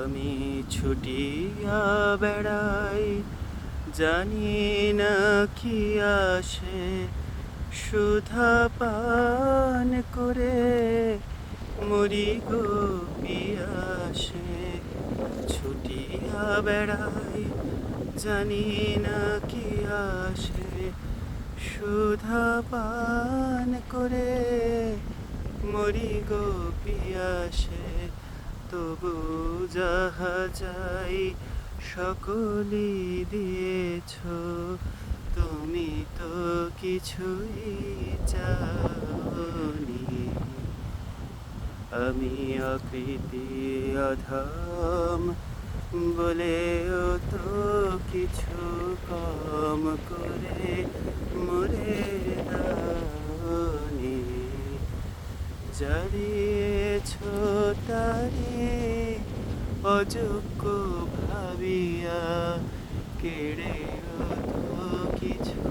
আমি ছুটিয়া বেড়াই, জানি না কি আসে, সুধা পান করে মরি গো পিয়াসে। ছুটিয়া বেড়াই, জানি না কি আসে, সুধা পান করে মরি গো পিয়াসে। তবু যাহা যাই সকলই দিয়েছ, তুমি তো কিছুই চাওনি। আমি আকৃতি অধম বলেও তো কিছু কম করে মরে দাওনি। জারিয়েছ তারে অযোগ্য ভাবিয়া, কেড়েও তো কিছু